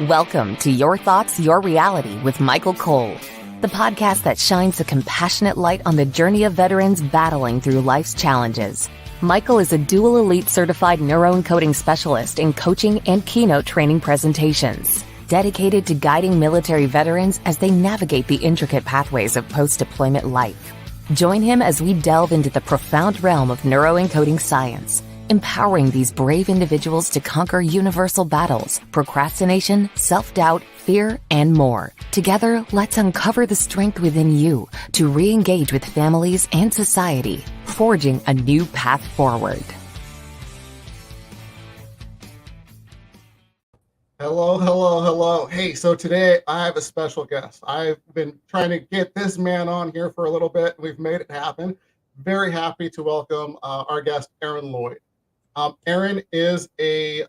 Welcome to Your Thoughts, Your Reality with Michael Cole, the podcast that shines a compassionate light on the journey of veterans battling through life's challenges. Michael is a dual elite certified neuroencoding specialist in coaching and keynote training presentations, dedicated to guiding military veterans as they navigate the intricate pathways of post-deployment life. Join him as we delve into the profound realm of neuroencoding science, empowering these brave individuals to conquer universal battles, procrastination, self-doubt, fear, and more. Together, let's uncover the strength within you to re-engage with families and society, forging a new path forward. Hello. Hey, so today I have a special guest. I've been trying to get this man on here for a little bit. We've made it happen. Very happy to welcome our guest, Arron Lloyd. Arron is a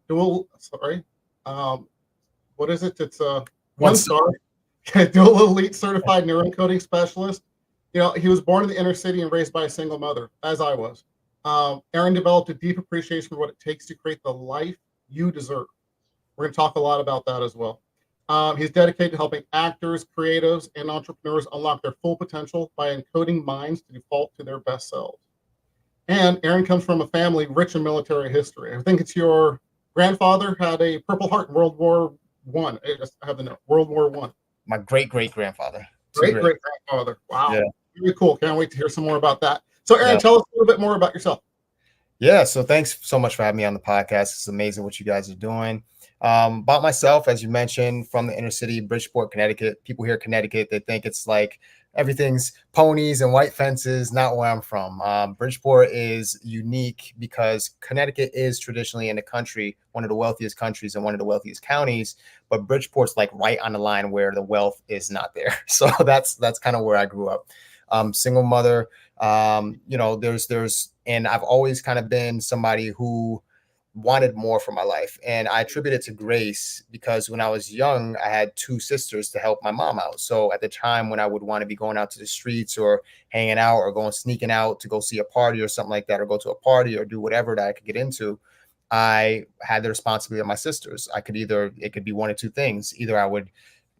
dual elite certified neuroencoding specialist. You know, he was born in the inner city and raised by a single mother, as I was. Arron developed a deep appreciation for what it takes to create the life you deserve. We're going to talk a lot about that as well. He's dedicated to helping actors, creatives, and entrepreneurs unlock their full potential by encoding minds to default to their best selves. And Arron comes from a family rich in military history. I think it's your grandfather had a Purple Heart in World War I. I have the note, World War I. My great-great-grandfather. Great-great-grandfather. Wow. Yeah. Really cool. Can't wait to hear some more about that. So, Arron, tell us a little bit more about yourself. Yeah, so thanks so much for having me on the podcast. It's amazing what you guys are doing. About myself, as you mentioned, from the inner city, Bridgeport, Connecticut. People hear Connecticut, they think it's like everything's ponies and white fences. Not where I'm from. Bridgeport is unique because Connecticut is traditionally in the country, one of the wealthiest countries and one of the wealthiest counties, but Bridgeport's like right on the line where the wealth is not there. So that's kind of where I grew up. Single mother, and I've always kind of been somebody who wanted more for my life. And I attribute it to grace because when I was young, I had two sisters to help my mom out. So at the time when I would want to be going out to the streets or hanging out or sneaking out to go see a party or something like that, or go to a party or do whatever that I could get into, I had the responsibility of my sisters. It could be one of two things. Either I would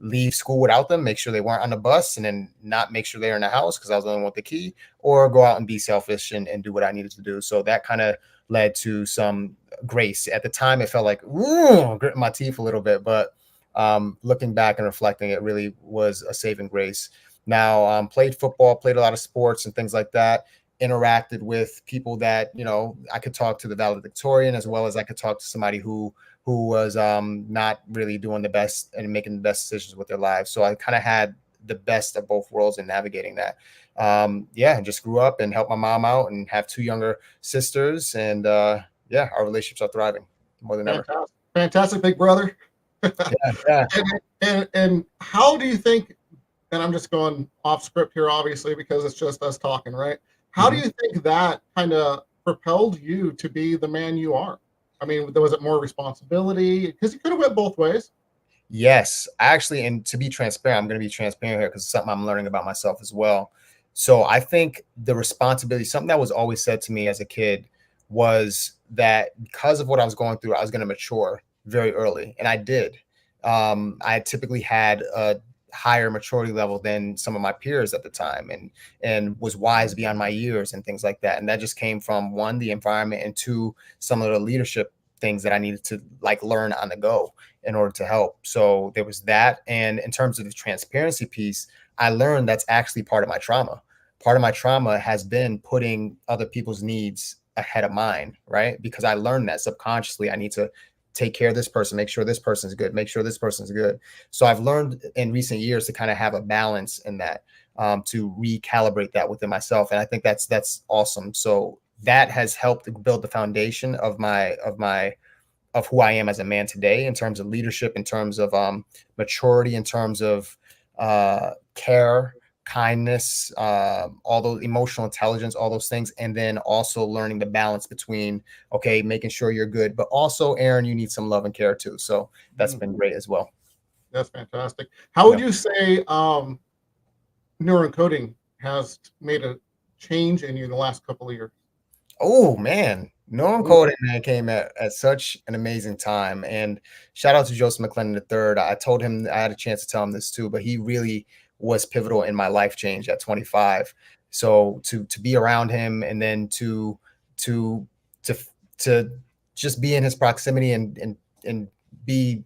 leave school without them, make sure they weren't on the bus, and then not make sure they're in the house because I was the only one with the key, or go out and be selfish and do what I needed to do. So that kind of led to some grace. At the time, it felt like gritting my teeth a little bit, but looking back and reflecting, it really was a saving grace. Now, played football, played a lot of sports and things like that, interacted with people that, I could talk to the valedictorian as well as I could talk to somebody who was not really doing the best and making the best decisions with their lives. So I kind of had the best of both worlds in navigating that. Just grew up and helped my mom out and have two younger sisters. And our relationships are thriving more than ever. Fantastic, big brother. Yeah. And how do you think, and I'm just going off script here, obviously, because it's just us talking, right? How do you think that kind of propelled you to be the man you are? I mean, was it more responsibility? Because you could have went both ways. Yes, actually, and to be transparent, I'm going to be transparent here because it's something I'm learning about myself as well. So I think the responsibility, something that was always said to me as a kid, was that because of what I was going through, I was going to mature very early. And I did. I typically had a higher maturity level than some of my peers at the time and was wise beyond my years and things like that. And that just came from, one, the environment, and two, some of the leadership things that I needed to learn on the go in order to help. So there was that. And in terms of the transparency piece, I learned that's actually part of my trauma. Part of my trauma has been putting other people's needs ahead of mine, right? Because I learned that subconsciously, I need to take care of this person, make sure this person's good, make sure this person's good. So I've learned in recent years to kind of have a balance in that, to recalibrate that within myself. And I think that's awesome. So that has helped to build the foundation of who I am as a man today, in terms of leadership, in terms of maturity, in terms of care, kindness, all those emotional intelligence, all those things. And then also learning the balance between, okay, making sure you're good, but also, Arron, you need some love and care too. So that's been great as well. That's fantastic. How would you say neuroencoding has made a change in you in the last couple of years? Oh man, Neuroencoding, man, came at such an amazing time. And shout out to Joseph McClendon III. I told him, I had a chance to tell him this too, but he really was pivotal in my life change at 25. So to be around him, and then to to to just be in his proximity, and be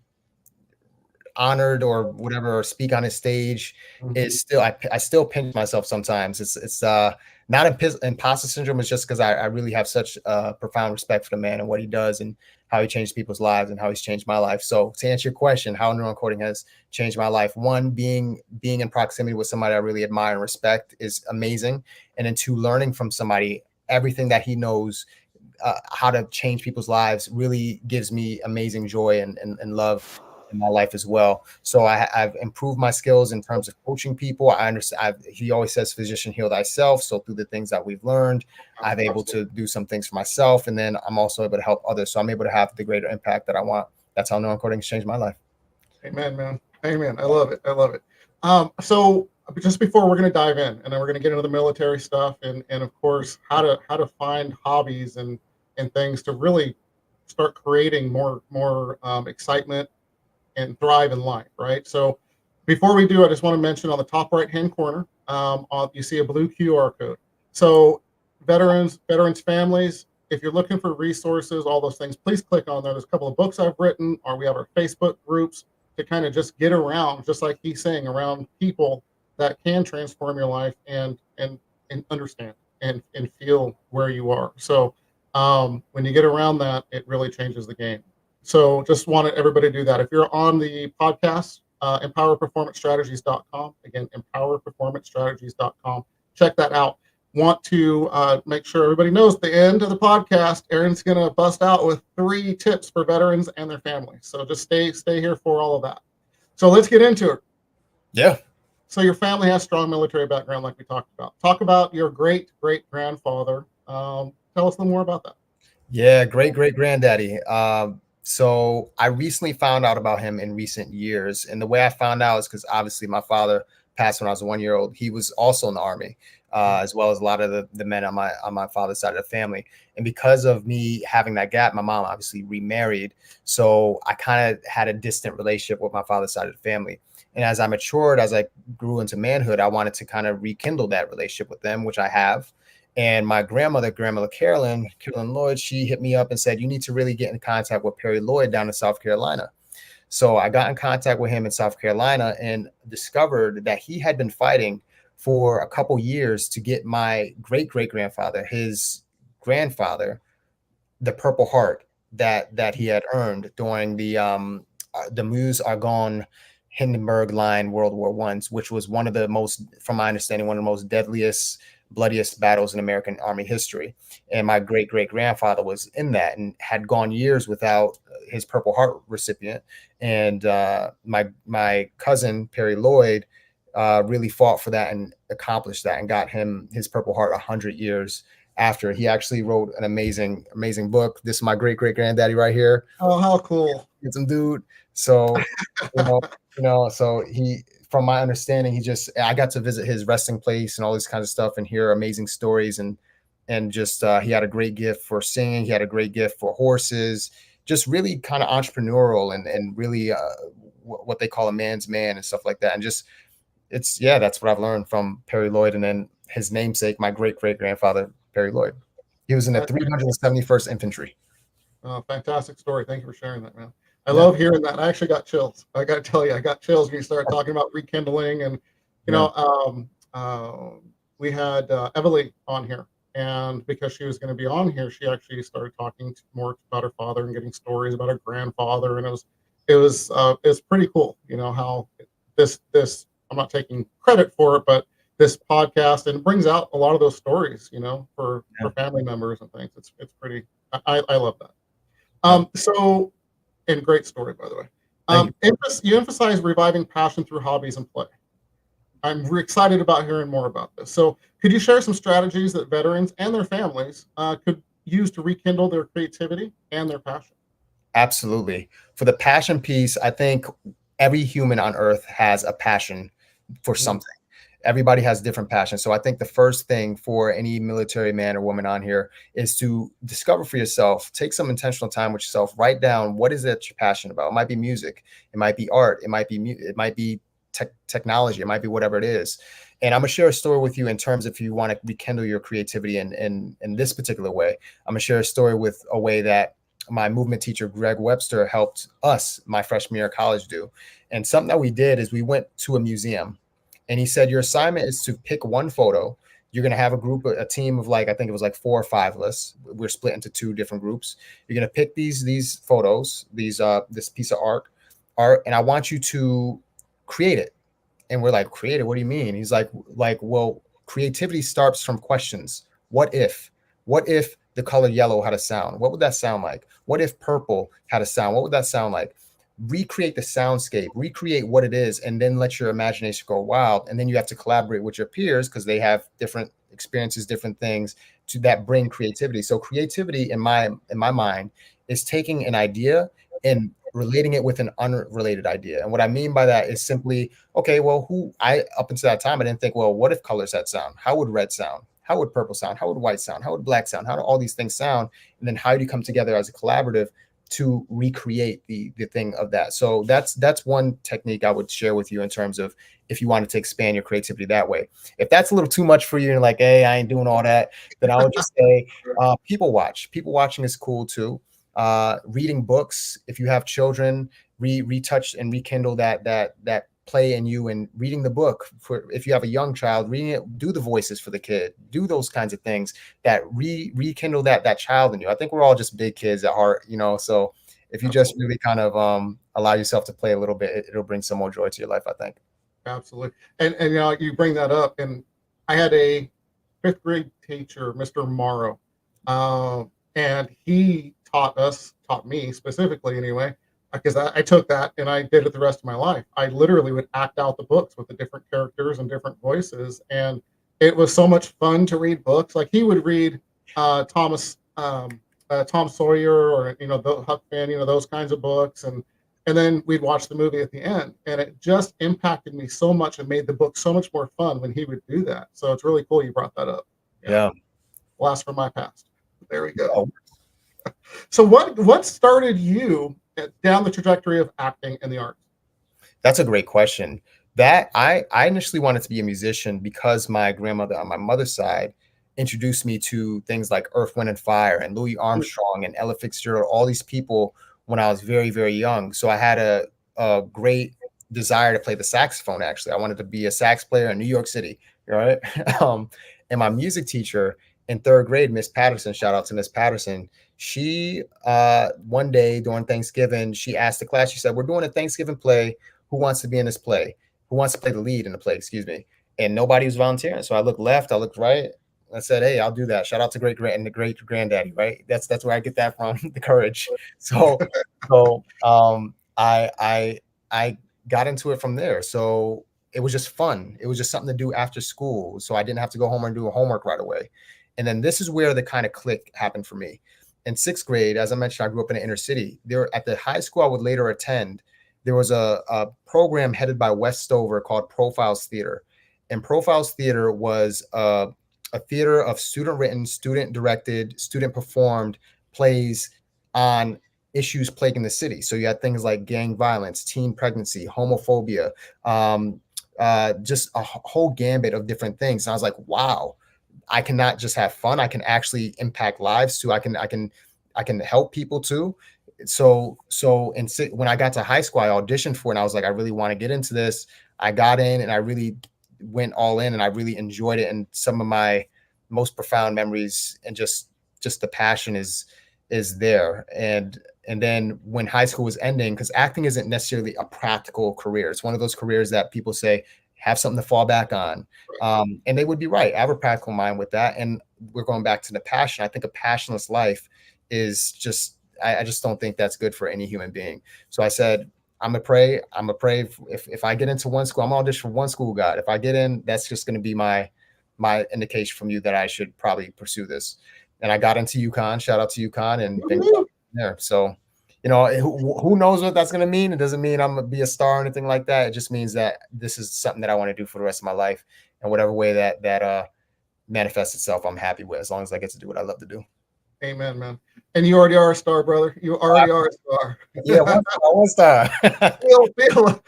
honored or whatever, or speak on his stage, is still, I still pinch myself sometimes. It's not imposter syndrome. It's just because I really have such profound respect for the man and what he does, and how he changed people's lives, and how he's changed my life. So to answer your question, how neuroencoding has changed my life: one, being in proximity with somebody I really admire and respect is amazing. And then two, learning from somebody everything that he knows, how to change people's lives, really gives me amazing joy and love in my life as well. So I've improved my skills in terms of coaching people. I understand. He always says, "Physician, heal thyself." So through the things that we've learned, I'm able to do some things for myself, and then I'm also able to help others. So I'm able to have the greater impact that I want. That's how neuroencoding has changed my life. Amen, man. Amen. I love it. I love it. So just before we're going to dive in, and then we're going to get into the military stuff, and of course how to find hobbies and things to really start creating more excitement and thrive in life, right? So before we do, I just want to mention on the top right hand corner, you see a blue QR code. So veterans, families, if you're looking for resources, all those things, please click on there. There's a couple of books I've written, or we have our Facebook groups to kind of just get around, just like he's saying, around people that can transform your life and understand and feel where you are. So when you get around that, it really changes the game. So just wanted everybody to do that. If you're on the podcast, empowerperformancestrategies.com. Again, empowerperformancestrategies.com. Check that out. Want to make sure everybody knows at the end of the podcast, Arron's going to bust out with 3 tips for veterans and their families. So just stay here for all of that. So let's get into it. Yeah. So your family has strong military background, like we talked about. Talk about your great-great-grandfather. Tell us a little more about that. Yeah, great granddaddy. So I recently found out about him in recent years, and the way I found out is because obviously my father passed when I was a 1-year-old. He was also in the Army, as well as a lot of the men on my father's side of the family. And because of me having that gap, my mom obviously remarried, so I kind of had a distant relationship with my father's side of the family. And as I matured, as I grew into manhood, I wanted to kind of rekindle that relationship with them, which I have. And my grandmother Carolyn Lloyd, she hit me up and said, "You need to really get in contact with Perry Lloyd down in South Carolina." So I got in contact with him in South Carolina and discovered that he had been fighting for a couple years to get my great-great-grandfather, his grandfather, the Purple Heart that he had earned during the Meuse Argonne Hindenburg Line World War I, which was one of the most, from my understanding, one of the most deadliest, bloodiest battles in American Army history. And my great-great-grandfather was in that and had gone years without his Purple Heart recipient. And my cousin Perry Lloyd really fought for that and accomplished that and got him his Purple Heart 100 years after. He actually wrote an amazing book. This is my great-great-granddaddy right here. Oh, how cool. Some dude. So so he, from my understanding, I got to visit his resting place and all this kind of stuff and hear amazing stories, and just he had a great gift for singing. He had a great gift for horses, just really kind of entrepreneurial and really what they call a man's man and stuff like that. And just that's what I've learned from Perry Lloyd. And then his namesake, my great-great-grandfather, Perry Lloyd. He was in the 371st Infantry. Oh, fantastic story. Thank you for sharing that, man. I love hearing that. I actually got chills. I got to tell you, I got chills when you started talking about rekindling. And, we had Evalie on here. And because she was going to be on here, she actually started talking more about her father and getting stories about her grandfather. And it was pretty cool, how this I'm not taking credit for it, but this podcast, and it brings out a lot of those stories, for family members and things. It's pretty, I love that. So, and great story, by the way. You emphasize reviving passion through hobbies and play. I'm excited about hearing more about this. So could you share some strategies that veterans and their families could use to rekindle their creativity and their passion? Absolutely. For the passion piece, I think every human on earth has a passion for something. everybody has different passions. So I think the first thing for any military man or woman on here is to discover for yourself, take some intentional time with yourself, write down what is it that you're passionate about. It might be music, it might be art, it might be technology, it might be whatever it is. And I'm gonna share a story with you in terms of if you want to rekindle your creativity in this particular way. I'm gonna share a story with a way that my movement teacher, Greg Webster, helped us my freshman year of college do. And something that we did is we went to a museum, and he said, your assignment is to pick one photo. You're going to have a team of like, I think it was like 4 or 5 of us. We're split into 2 different groups. You're going to pick these photos, this piece of art, and I want you to create it. And we're like, create it? What do you mean? He's like, well, creativity starts from questions. What if the color yellow had a sound? What would that sound like? What if purple had a sound? What would that sound like? Recreate the soundscape, recreate what it is, and then let your imagination go wild. And then you have to collaborate with your peers because they have different experiences, different things that bring creativity. So creativity in my mind is taking an idea and relating it with an unrelated idea. And what I mean by that is simply, okay, well, up until that time, I didn't think, well, what if colors had sound? How would red sound? How would purple sound? How would white sound? How would black sound? How do all these things sound? And then how do you come together as a collaborative to recreate the thing of that? So that's one technique I would share with you in terms of if you wanted to expand your creativity that way. If that's a little too much for you and like, hey, I ain't doing all that, then I would just say people watch. People watching is cool too. Reading books. If you have children, retouch and rekindle that play in you, and reading the book. For if you have a young child, reading it, do the voices for the kid, do those kinds of things that rekindle that child in you. I think we're all just big kids at heart, so if you just really kind of allow yourself to play a little bit, it'll bring some more joy to your life, I think. Absolutely. And you bring that up, and I had a 5th grade teacher, Mr. Morrow, and he taught me specifically anyway, because I took that and I did it the rest of my life. I literally would act out the books with the different characters and different voices, and it was so much fun to read books. Like he would read Tom Sawyer, or the Huck Finn, those kinds of books, and then we'd watch the movie at the end, and it just impacted me so much and made the book so much more fun when he would do that. So it's really cool you brought that up. Yeah. Blast from my past. There we go. So what started you down the trajectory of acting in the arts? That's a great question. That I initially wanted to be a musician because my grandmother on my mother's side introduced me to things like Earth, Wind and Fire and Louis Armstrong and Ella Fitzgerald, all these people when I was very, very young. So I had a great desire to play the saxophone. Actually, I wanted to be a sax player in New York City, right? And my music teacher in 3rd grade, Miss Patterson, shout out to Miss Patterson. She one day during Thanksgiving, she asked the class, she said, we're doing a Thanksgiving play. Who wants to be in this play? Who wants to play the lead in the play? Excuse me. And nobody was volunteering. So I looked left, I looked right. I said, hey, I'll do that. Shout out to great granddaddy, right? That's where I get that from, the courage. So I got into it from there. So it was just fun. It was just something to do after school. So I didn't have to go home and do homework right away. And then this is where the kind of click happened for me. In 6th grade, as I mentioned, I grew up in the inner city. There, at the high school I would later attend, there was a program headed by Wes Stover called Profiles Theater. And Profiles Theater was a theater of student-written, student-directed, student-performed plays on issues plaguing the city. So you had things like gang violence, teen pregnancy, homophobia, just a whole gambit of different things. And I was like, wow, I cannot just have fun. I can actually impact lives too. I can help people too. So when I got to high school, I auditioned for it, and I was like, I really want to get into this. I got in and I really went all in, and I really enjoyed it. And some of my most profound memories and just the passion is there. And then when high school was ending, because acting isn't necessarily a practical career. It's one of those careers that people say, have something to fall back on. And they would be right. I have a practical mind with that. And we're going back to the passion. I think a passionless life is just, I just don't think that's good for any human being. So I said, I'm gonna pray. If I get into one school, I'm gonna audition for one school, God. If I get in, that's just going to be my indication from you that I should probably pursue this. And I got into UConn, shout out to UConn, and been there. So, who knows what that's going to mean? It doesn't mean I'm going to be a star or anything like that. It just means that this is something that I want to do for the rest of my life. and whatever way that manifests itself, I'm happy with, as long as I get to do what I love to do. Amen, man. And you already are a star, brother. You already are a star. Yeah, one star. Feel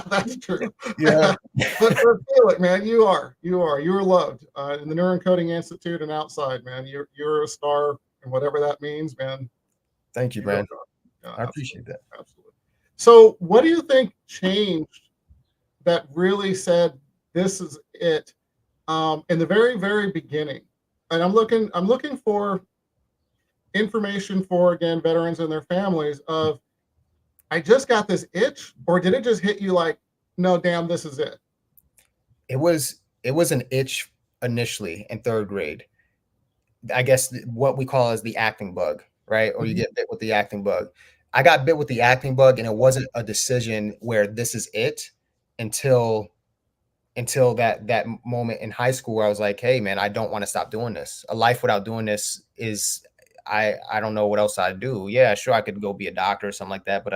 that's true. Yeah. But feel it, man. You are loved in the Neuroencoding Institute and outside, man. You're a star, and whatever that means, man. Thank you, man. I Absolutely, appreciate that. absolutely. So, what do you think changed that really said this is it in the very, very beginning? And I'm looking for information for, again, veterans and their families of, I just got this itch, or did it just hit you like, no, damn, this is it? It was an itch initially in third grade. I guess what we call as the acting bug, right? Or you get bit with the acting bug. I got bit with the acting bug, and it wasn't a decision where this is it until that moment in high school where I was like, hey man, I don't want to stop doing this. A life without doing this is, I don't know what else I'd do. Yeah, sure, I could go be a doctor or something like that, but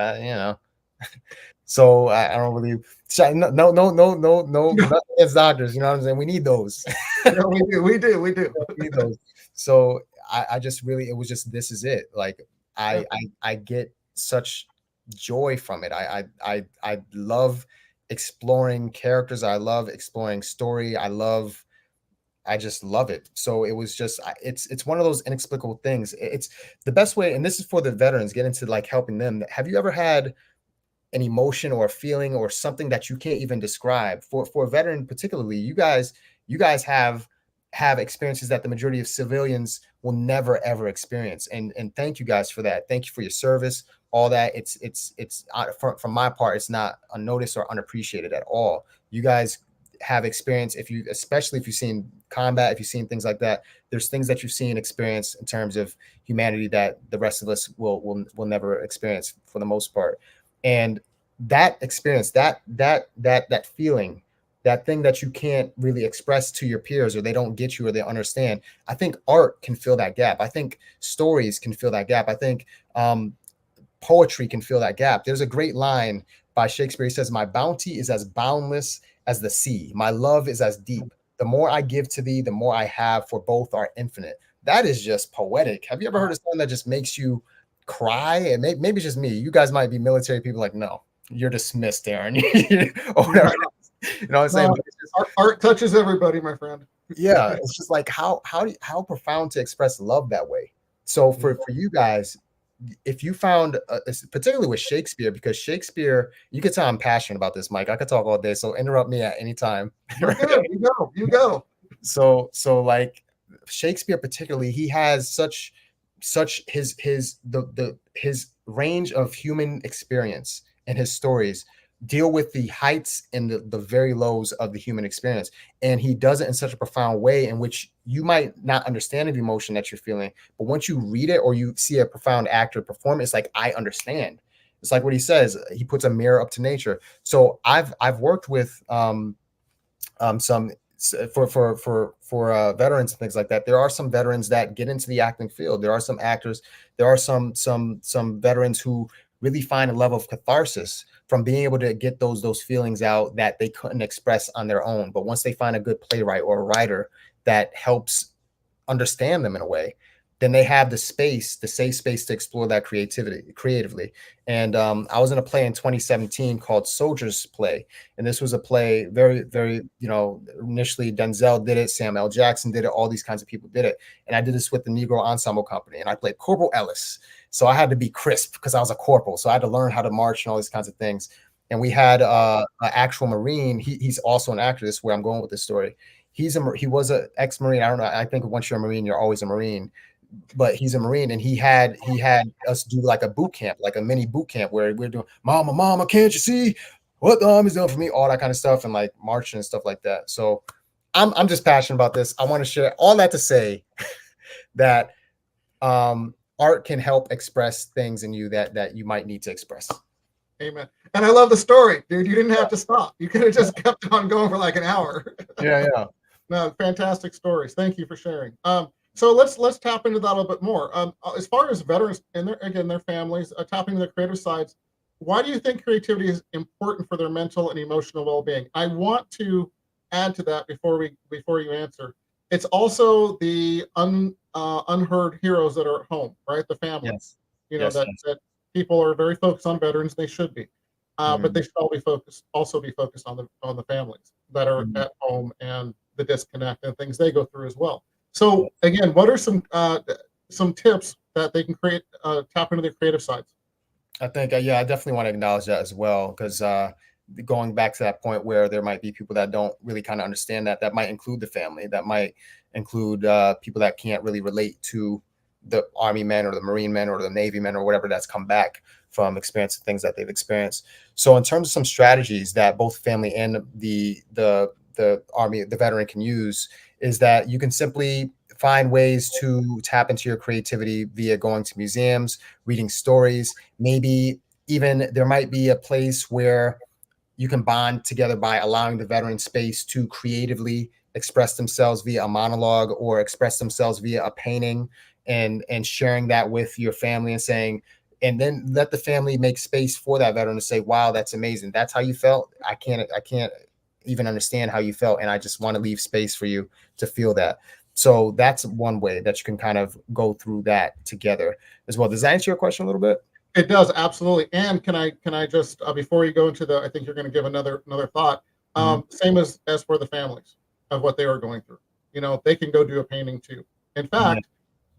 so I don't really, no, nothing against doctors, you know what I'm saying? We need those. Yeah, we do. We need those. So I just really, it was just, this is it. Like I get such joy from it. I love exploring characters. I love exploring story. I just love it. So it was just, it's one of those inexplicable things. It's the best way. And this is for the veterans, get into like helping them. Have you ever had an emotion or a feeling or something that you can't even describe? For a veteran, particularly, you guys have experiences that the majority of civilians will never ever experience. And thank you guys for that. Thank you for your service, all that. It's from my part, it's not unnoticed or unappreciated at all. You guys have experience, especially if you've seen combat, if you've seen things like that, there's things that you've seen, experience in terms of humanity that the rest of us will never experience for the most part. And that experience, that feeling, that thing that you can't really express to your peers, or they don't get you, or they understand, I think art can fill that gap. I think stories can fill that gap. I think poetry can fill that gap. There's a great line by Shakespeare. He says, my bounty is as boundless as the sea. My love is as deep. The more I give to thee, the more I have, for both are infinite. That is just poetic. Have you ever heard a song that just makes you cry? And maybe it's just me. You guys might be military people, like, no, you're dismissed, Arron. Or whatever. You know what I'm saying? No, art touches everybody, my friend. Yeah, it's just like how profound to express love that way. So for you guys, if you found, particularly with Shakespeare, because Shakespeare, you could tell I'm passionate about this, Mike. I could talk all day, so interrupt me at any time. You go. So like Shakespeare, particularly, he has such his range of human experience, and his stories deal with the heights and the very lows of the human experience. And he does it in such a profound way in which you might not understand the emotion that you're feeling, but once you read it or you see a profound actor perform, it's like, I understand. It's like what he says, he puts a mirror up to nature. So I've worked with some for veterans and things like that. There are some veterans that get into the acting field. There are some actors, there are some veterans who really find a level of catharsis from being able to get those feelings out that they couldn't express on their own. But once they find a good playwright or a writer that helps understand them in a way, then they have the safe space to explore that creatively. And I was in a play in 2017 called Soldier's Play. And this was a play very, very, initially Denzel did it, Samuel L. Jackson did it, all these kinds of people did it. And I did this with the Negro Ensemble Company, and I played Corporal Ellis. So I had to be crisp because I was a corporal. So I had to learn how to march and all these kinds of things. And we had an actual Marine. He's also an actor. This is where I'm going with this story. He was an ex-Marine. I don't know. I think once you're a Marine, you're always a Marine. But he's a Marine, and he had us do like a boot camp, like a mini boot camp, where we're doing mama, can't you see what the Army's doing for me? All that kind of stuff, and like marching and stuff like that. So I'm just passionate about this. I want to share all that to say that art can help express things in you that you might need to express. Amen. And I love the story, dude. You didn't have to stop. You could have just kept on going for like an hour. Yeah. No, fantastic stories. Thank you for sharing. So let's tap into that a little bit more. As far as veterans and their families, tapping into the creative sides, why do you think creativity is important for their mental and emotional well-being? I want to add to that before you answer. It's also the unheard heroes that are at home, right? The family. Yes. You know, Yes. that people are very focused on veterans. They should be, but they should all be focused on the families that are at home and the disconnect and things they go through as well. So again, what are some tips that they can tap into their creative sides? I think, yeah, I definitely want to acknowledge that as well, because going back to that point where there might be people that don't really kind of understand that might include the family, that might include people that can't really relate to the Army men or the Marine men or the Navy men or whatever that's come back from experiencing things that they've experienced. So in terms of some strategies that both family and the Army, the veteran can use, is that you can simply find ways to tap into your creativity via going to museums, reading stories. Maybe even there might be a place where you can bond together by allowing the veteran space to creatively express themselves via a monologue or express themselves via a painting, and sharing that with your family and saying, and then let the family make space for that veteran to say, wow, that's amazing. That's how you felt. I can't even understand how you felt. And I just want to leave space for you to feel that. So that's one way that you can kind of go through that together as well. Does that answer your question a little bit? It does, absolutely. And can I just before you go into I think you're going to give another thought. Same as for the families of what they are going through. You know, they can go do a painting too. In fact,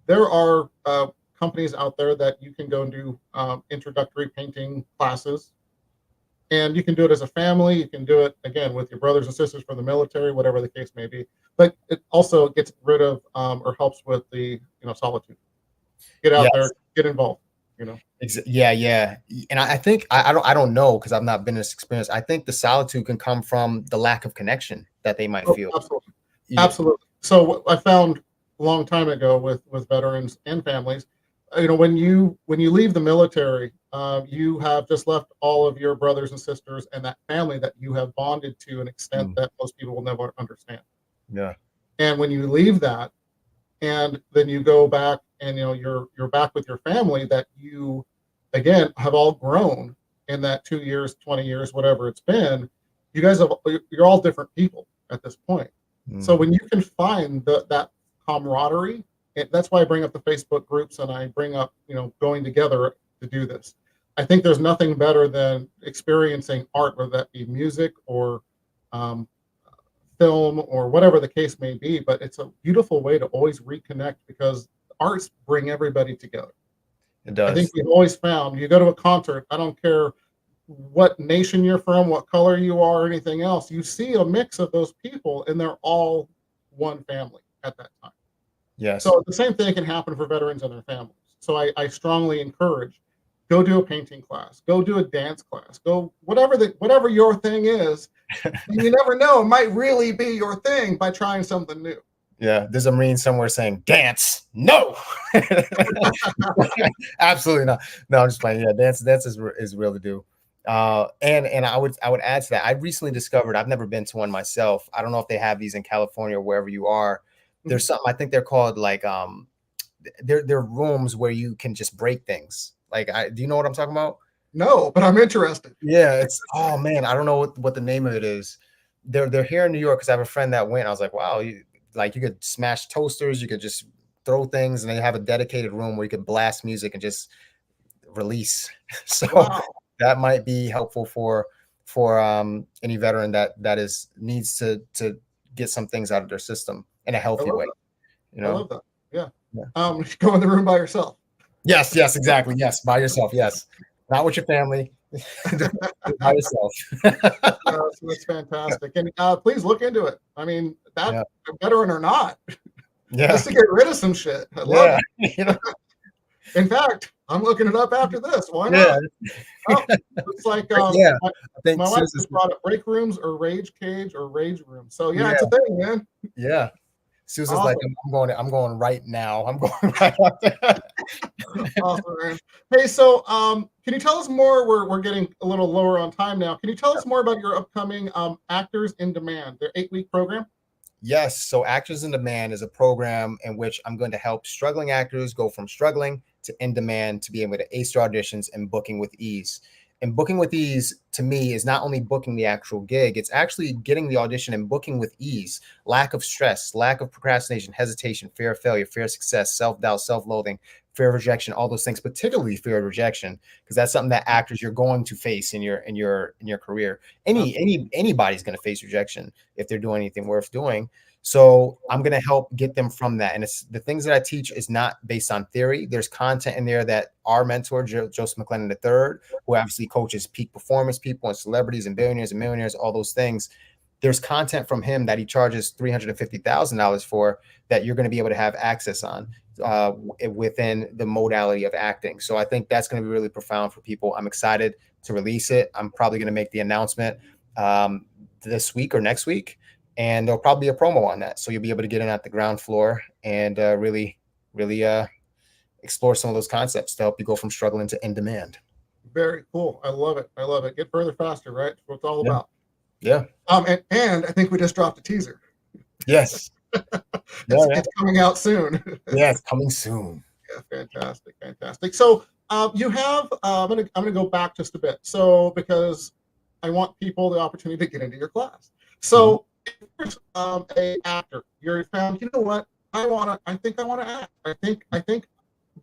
there are companies out there that you can go and do introductory painting classes, and you can do it as a family. You can do it again with your brothers and sisters from the military, whatever the case may be. But it also gets rid of or helps with the solitude. Get out there, get involved. You know. Yeah. And I think I don't know, because I've not been in this experience. I think the solitude can come from the lack of connection that they might feel. Absolutely. Absolutely. So what I found a long time ago with veterans and families, when you leave the military, you have just left all of your brothers and sisters and that family that you have bonded to an extent that most people will never understand. Yeah. And when you leave that, and then you go back and you're back with your family that you again have all grown in that 2 years, 20 years, whatever it's been. You're all different people at this point. So when you can find that camaraderie, that's why I bring up the Facebook groups and I bring up going together to do this. I think there's nothing better than experiencing art, whether that be music or film or whatever the case may be. But it's a beautiful way to always reconnect, because arts bring everybody together. It does. I think we've always found, you go to a concert, I don't care what nation you're from, what color you are, or anything else, you see a mix of those people and they're all one family at that time. Yes. So the same thing can happen for veterans and their families. So I strongly encourage, go do a painting class, go do a dance class, go whatever your thing is. And you never know, it might really be your thing by trying something new. Yeah, there's a Marine somewhere saying dance. No, absolutely not. No, I'm just playing. Yeah, dance is real to do. And I would add to that. I recently discovered, I've never been to one myself. I don't know if they have these in California or wherever you are. There's something, I think they're called like they're rooms where you can just break things. Like, do you know what I'm talking about? No, but I'm interested. Yeah, it's, oh man, I don't know what the name of it is. They're here in New York, because I have a friend that went. I was like, wow, you could smash toasters, you could just throw things, and they have a dedicated room where you can blast music and just release. So that might be helpful for any veteran that needs to get some things out of their system in a healthy way. I love that. Yeah. Go in the room by yourself. Yes, exactly. Yes, by yourself. Yes, not with your family. By yourself. So that's fantastic. And please look into it. I mean, veteran or not, just to get rid of some shit. I love it. In fact, I'm looking it up after this. Why not? It's like my wife just brought up break rooms or rage cage or rage room. So it's a thing, man. Yeah. Susan's awesome. Like, I'm going right now. I'm going right out there. Awesome, man. Hey, so can you tell us more? We're getting a little lower on time now. Can you tell us more about your upcoming Actors in Demand, their 8-week program? Yes. So Actors in Demand is a program in which I'm going to help struggling actors go from struggling to in demand, to be able to ace their auditions and booking with ease. And booking with ease to me is not only booking the actual gig, it's actually getting the audition and booking with ease. Lack of stress, lack of procrastination, hesitation, fear of failure, fear of success, self-doubt, self-loathing, fear of rejection, all those things, particularly fear of rejection, because that's something that actors you're going to face in your career. Anybody's going to face rejection if they're doing anything worth doing. So I'm going to help get them from that. And it's the things that I teach is not based on theory. There's content in there that our mentor, Joseph McClendon III, who obviously coaches peak performance people and celebrities and billionaires and millionaires, all those things. There's content from him that he charges $350,000 for that you're going to be able to have access on within the modality of acting. So I think that's going to be really profound for people. I'm excited to release it. I'm probably going to make the announcement this week or next week. And there'll probably be a promo on that. So you'll be able to get in at the ground floor and really explore some of those concepts to help you go from struggling to in demand. Very cool. I love it. I love it. Get further faster, right? That's what it's all about. Yeah. And I think we just dropped a teaser. Yes. It's coming out soon. Yeah, it's coming soon. Yeah, fantastic, fantastic. So you have I'm gonna go back just a bit. So because I want people the opportunity to get into your class. So if there's a actor, you're found, you know what? I think I wanna act. I think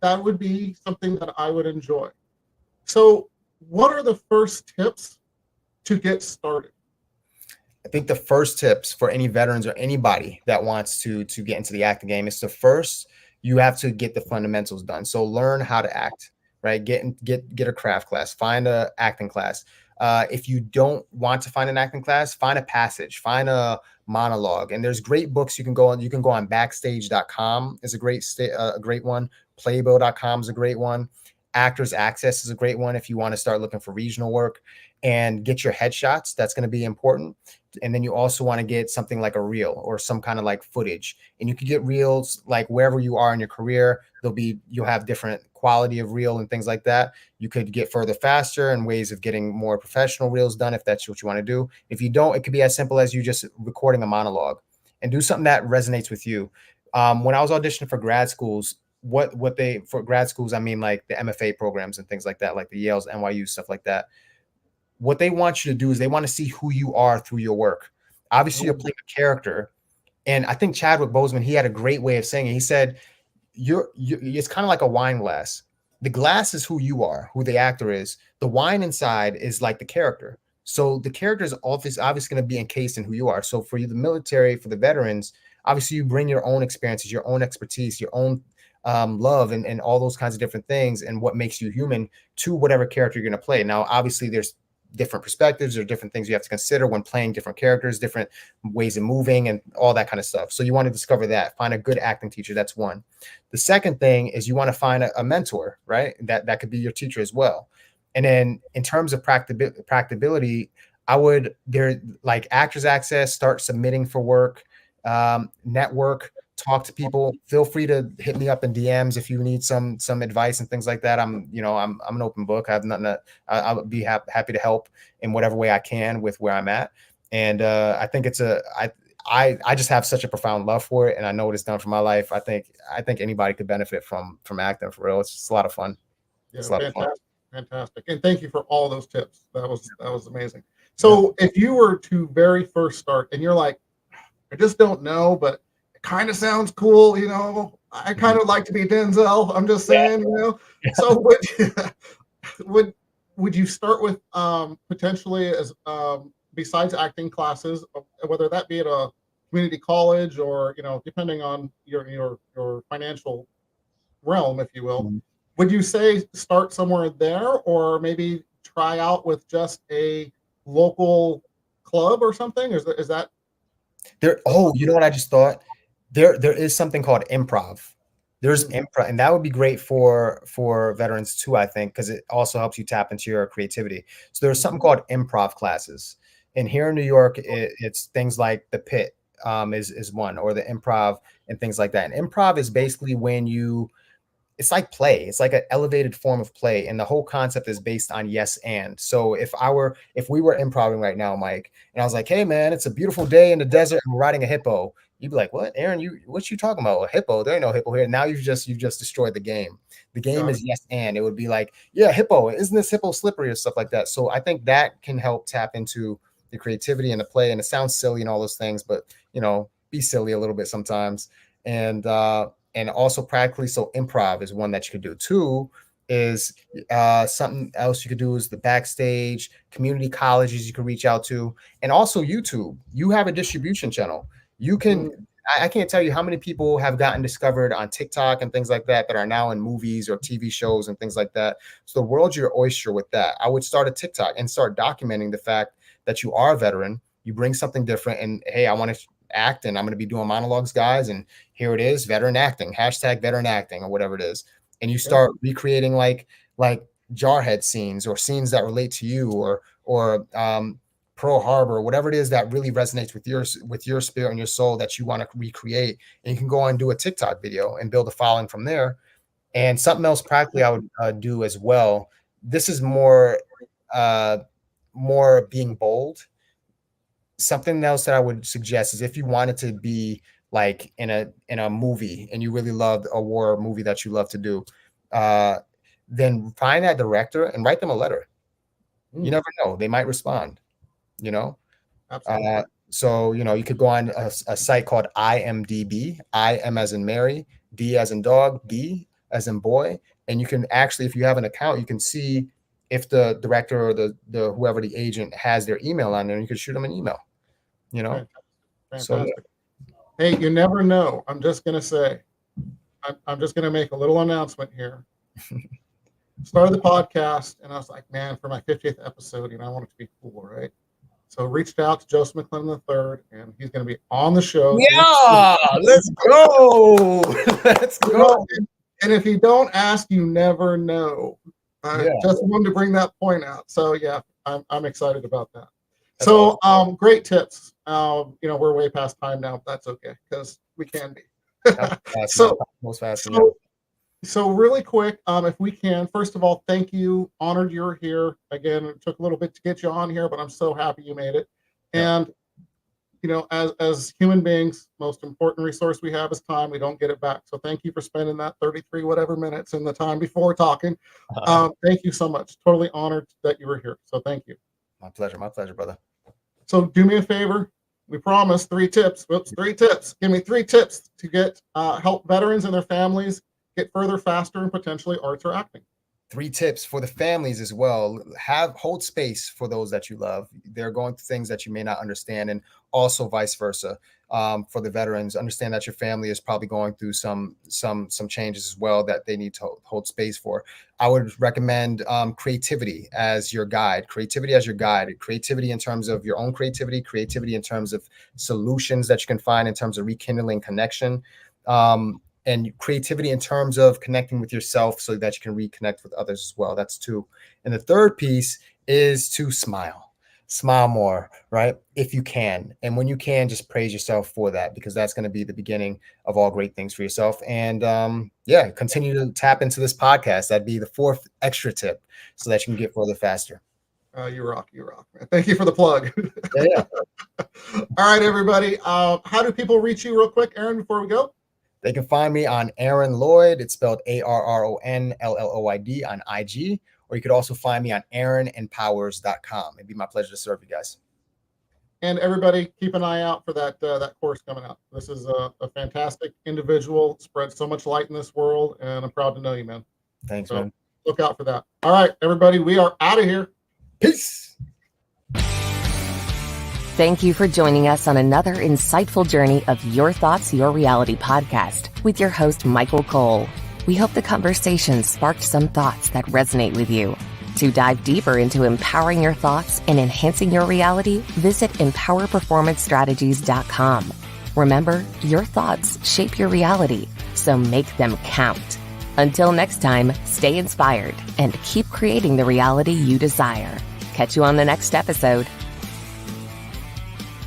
that would be something that I would enjoy. So what are the first tips to get started? I think the first tips for any veterans or anybody that wants to get into the acting game is to first, you have to get the fundamentals done. So learn how to act, right? Get a craft class, find a acting class. If you don't want to find an acting class, find a passage, find a monologue. And there's great books you can go on. You can go on backstage.com is a great one. Playbill.com is a great one. Actors Access is a great one if you want to start looking for regional work, and get your headshots. That's going to be important. And then you also want to get something like a reel or some kind of like footage. And you can get reels like wherever you are in your career. You'll have different quality of reel and things like that. You could get further faster and ways of getting more professional reels done if that's what you want to do. If you don't, it could be as simple as you just recording a monologue and do something that resonates with you. When I was auditioning for grad schools, for grad schools, I mean like the MFA programs and things like that, like the Yale's, NYU, stuff like that. What they want you to do is they want to see who you are through your work. Obviously, you're playing a character. And I think Chadwick Boseman, he had a great way of saying it. He said, it's kind of like a wine glass. The glass is who you are, who the actor is. The wine inside is like the character. So the character is obviously going to be encased in who you are. So for you, the military, for the veterans, obviously you bring your own experiences, your own expertise, your own love and all those kinds of different things and what makes you human to whatever character you're going to play. Now, obviously, there's different perspectives or different things you have to consider when playing different characters, different ways of moving and all that kind of stuff. So you want to discover that, find a good acting teacher. That's one. The second thing is you want to find a mentor, right? That could be your teacher as well. And then in terms of practicability, like Actors Access, start submitting for work, network, talk to people. Feel free to hit me up in DMs if you need some advice and things like that. I'm an open book. I have nothing I'll be happy to help in whatever way I can with where I'm at. And I think I just have such a profound love for it, and I know what it's done for my life. I think anybody could benefit from acting, for real. It's just a lot of fun. Yeah, it's a lot of fun. Fantastic. And thank you for all those tips. That was amazing. So if you were to very first start and you're like, I just don't know, but kind of sounds cool, I kind of like to be Denzel. I'm just saying, So would you start with potentially as besides acting classes, whether that be at a community college or depending on your financial realm, if you will, would you say start somewhere there, or maybe try out with just a local club or something? Is that there? Oh, you know what I just thought? There is something called improv. There's improv, and that would be great for veterans too, I think, because it also helps you tap into your creativity. So there's something called improv classes. And here in New York, it's things like the Pit is one, or the Improv and things like that. And improv is basically it's like play. It's like an elevated form of play. And the whole concept is based on yes and. So if we were improvising right now, Mike, and I was like, hey man, it's a beautiful day in the desert and we're riding a hippo, you'd be like, what, Aaron, what you talking about? A hippo? There ain't no hippo here. Now you've just destroyed the game. The game is yes, and it would be like, yeah, hippo, isn't this hippo slippery or stuff like that? So I think that can help tap into the creativity and the play. And it sounds silly and all those things, but be silly a little bit sometimes. And also practically, so improv is one that you could do. Two is something else you could do is the backstage, community colleges you can reach out to, and also YouTube. You have a distribution channel. You can, I can't tell you how many people have gotten discovered on TikTok and things like that are now in movies or TV shows and things like that. So the world's your oyster with that. I would start a TikTok and start documenting the fact that you are a veteran. You bring something different, and hey, I want to act, and I'm going to be doing monologues, guys, and here it is, veteran acting, hashtag veteran acting, or whatever it is. And you start recreating like Jarhead scenes or scenes that relate to you, or Pearl Harbor, whatever it is that really resonates with your spirit and your soul that you want to recreate. And you can go on and do a TikTok video and build a following from there. And something else practically I would do as well. This is more being bold. Something else that I would suggest is if you wanted to be like in a movie and you really loved a war movie that you love to do, then find that director and write them a letter. You never know, they might respond. Absolutely. So you could go on a site called IMDb. I M as in Mary, D as in dog, B as in boy, and you can actually, if you have an account, you can see if the director or the whoever the agent has their email on there, and you could shoot them an email. Fantastic. So hey, you never know. I'm just gonna say, I'm just gonna make a little announcement here. Started the podcast, and I was like, man, for my 50th episode, I want it to be cool, right? So reached out to Joseph McClellan III, and he's going to be on the show. Yeah, let's go. Let's go. And if you don't ask, you never know. Just wanted to bring that point out. So yeah, I'm excited about that. That's so awesome. Great tips. We're way past time now, but that's okay because we can be. So really quick, if we can, first of all, thank you. Honored you're here. Again, it took a little bit to get you on here, but I'm so happy you made it. Yeah. And, as human beings, most important resource we have is time. We don't get it back. So thank you for spending that 33 whatever minutes in the time before talking. Thank you so much. Totally honored that you were here. So thank you. My pleasure, brother. So do me a favor. We promised 3 tips. Whoops, 3 tips. Give me 3 tips to get help veterans and their families get further, faster, and potentially arts or acting. 3 tips for the families as well. Hold space for those that you love. They're going through things that you may not understand, and also vice versa. For the veterans, understand that your family is probably going through some changes as well that they need to hold space for. I would recommend creativity as your guide. Creativity in terms of your own creativity in terms of solutions that you can find in terms of rekindling connection. And creativity in terms of connecting with yourself so that you can reconnect with others as well. That's 2. And the third piece is to smile more, right? If you can. And when you can, just praise yourself for that, because that's going to be the beginning of all great things for yourself. And continue to tap into this podcast. That'd be the 4th extra tip so that you can get further faster. You rock. Thank you for the plug. Yeah. All right, everybody. How do people reach you real quick, Aaron, before we go? They can find me on Arron Lloyd. It's spelled ARRONLLOYD on IG, or you could also find me on AarronEmpowers.com. It'd be my pleasure to serve you guys. And everybody, keep an eye out for that course coming out. This is a fantastic individual, spreads so much light in this world, and I'm proud to know you, man. Thanks, man. Look out for that. All right, everybody, we are out of here. Peace. Thank you for joining us on another insightful journey of Your Thoughts, Your Reality podcast with your host, Michael Cole. We hope the conversation sparked some thoughts that resonate with you. To dive deeper into empowering your thoughts and enhancing your reality, visit empowerperformancestrategies.com. Remember, your thoughts shape your reality, so make them count. Until next time, stay inspired and keep creating the reality you desire. Catch you on the next episode.